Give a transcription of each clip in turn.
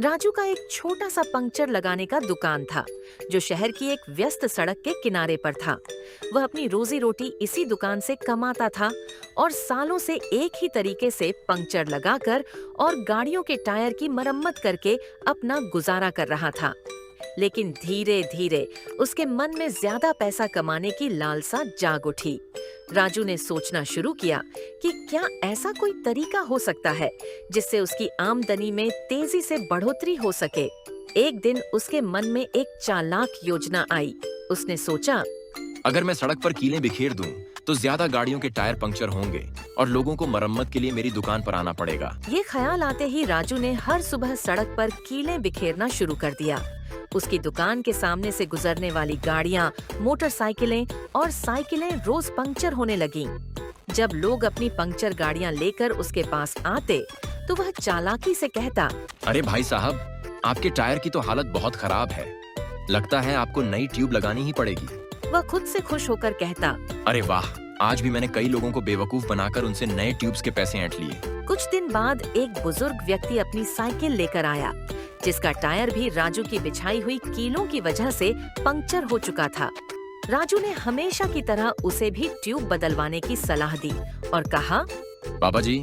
राजू का एक छोटा सा पंक्चर लगाने का दुकान था जो शहर की एक व्यस्त सड़क के किनारे पर था। वह अपनी रोजी रोटी इसी दुकान से कमाता था और सालों से एक ही तरीके से पंक्चर लगाकर और गाड़ियों के टायर की मरम्मत करके अपना गुजारा कर रहा था। लेकिन धीरे धीरे उसके मन में ज्यादा पैसा कमाने की लालसा जाग उठी। राजू ने सोचना शुरू किया कि क्या ऐसा कोई तरीका हो सकता है जिससे उसकी आमदनी में तेजी से बढ़ोतरी हो सके। एक दिन उसके मन में एक चालाक योजना आई। उसने सोचा, अगर मैं सड़क पर कीलें बिखेर दूं, तो ज्यादा गाड़ियों के टायर पंक्चर होंगे और लोगों को मरम्मत के लिए मेरी दुकान पर आना पड़ेगा। ये ख्याल आते ही राजू ने हर सुबह सड़क पर कीलें बिखेरना शुरू कर दिया। उसकी दुकान के सामने से गुजरने वाली गाड़ियां, मोटरसाइकिलें और साइकिलें रोज पंक्चर होने लगीं। जब लोग अपनी पंक्चर गाड़ियां लेकर उसके पास आते, तो वह चालाकी से कहता, अरे भाई साहब, आपके टायर की तो हालत बहुत खराब है। लगता है आपको नई ट्यूब लगानी ही पड़ेगी। वह खुद से खुश होकर कहता, अरे वाह, आज भी मैंने कई लोगों को बेवकूफ बनाकर उनसे नए ट्यूब्स के पैसे ऐंठ लिए। कुछ दिन बाद एक बुजुर्ग व्यक्ति अपनी साइकिल लेकर आया, जिसका टायर भी राजू की बिछाई हुई कीलों की वजह से पंक्चर हो चुका था। राजू ने हमेशा की तरह उसे भी ट्यूब बदलवाने की सलाह दी और कहा, बाबा जी,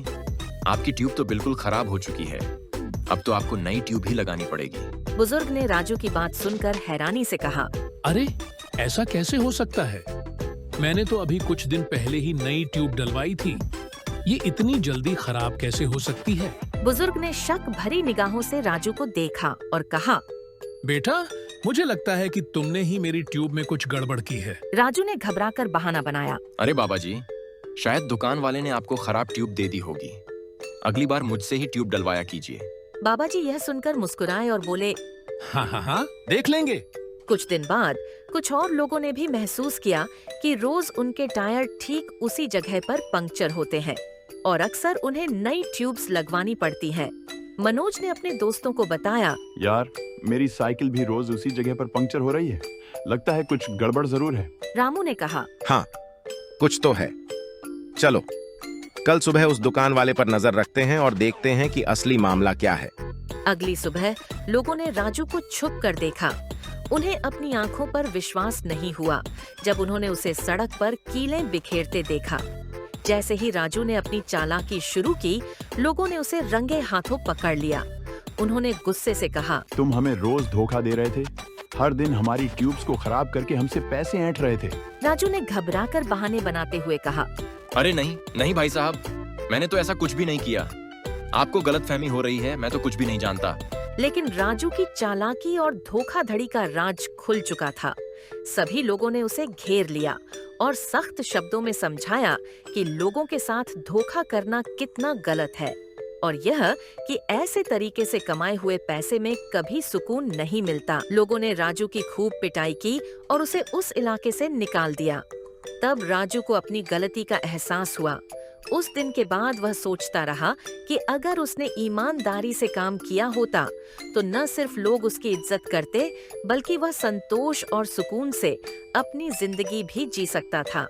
आपकी ट्यूब तो बिल्कुल खराब हो चुकी है। अब तो आपको नई ट्यूब ही लगानी पड़ेगी। बुजुर्ग ने राजू की बात सुनकर हैरानी से कहा, अरे ऐसा कैसे हो सकता है? मैंने तो अभी कुछ दिन पहले ही नई ट्यूब डलवाई थी। ये इतनी जल्दी खराब कैसे हो सकती है? बुजुर्ग ने शक भरी निगाहों से राजू को देखा और कहा, बेटा, मुझे लगता है कि तुमने ही मेरी ट्यूब में कुछ गड़बड़ की है। राजू ने घबराकर बहाना बनाया, अरे बाबा जी, शायद दुकान वाले ने आपको खराब ट्यूब दे दी होगी। अगली बार मुझसे ही ट्यूब डलवाया कीजिए। बाबा जी यह सुनकर मुस्कुराए और बोले, हाँ हाँ हाँ, देख लेंगे। कुछ दिन बाद कुछ और लोगों ने भी महसूस किया कि रोज उनके टायर ठीक उसी जगह पर पंक्चर होते हैं और अक्सर उन्हें नई ट्यूब्स लगवानी पड़ती हैं। मनोज ने अपने दोस्तों को बताया, यार, मेरी साइकिल भी रोज उसी जगह पर पंक्चर हो रही है। लगता है कुछ गड़बड़ जरूर है। रामू ने कहा, हाँ, कुछ तो है। चलो, कल सुबह उस दुकान वाले पर नजर रखते हैं और देखते हैं कि असली मामला क्या है। अगली सुबह लोगों ने राजू को छुप कर देखा। उन्हें अपनी आंखों पर विश्वास नहीं हुआ जब उन्होंने उसे सड़क पर कीलें बिखेरते देखा। जैसे ही राजू ने अपनी चालाकी शुरू की, लोगों ने उसे रंगे हाथों पकड़ लिया। उन्होंने गुस्से से कहा, तुम हमें रोज धोखा दे रहे थे। हर दिन हमारी ट्यूब्स को खराब करके हमसे पैसे ऐंठ रहे थे। राजू ने घबराकर बहाने बनाते हुए कहा, अरे नहीं नहीं भाई साहब, मैंने तो ऐसा कुछ भी नहीं किया। आपको गलतफहमी हो रही है, मैं तो कुछ भी नहीं जानता। लेकिन राजू की चालाकी और धोखाधड़ी का राज खुल चुका था। सभी लोगों ने उसे घेर लिया और सख्त शब्दों में समझाया कि लोगों के साथ धोखा करना कितना गलत है और यह कि ऐसे तरीके से कमाए हुए पैसे में कभी सुकून नहीं मिलता। लोगों ने राजू की खूब पिटाई की और उसे उस इलाके से निकाल दिया। तब राजू को अपनी गलती का एहसास हुआ। उस दिन के बाद वह सोचता रहा कि अगर उसने ईमानदारी से काम किया होता तो न सिर्फ लोग उसकी इज्जत करते, बल्कि वह संतोष और सुकून से अपनी जिंदगी भी जी सकता था।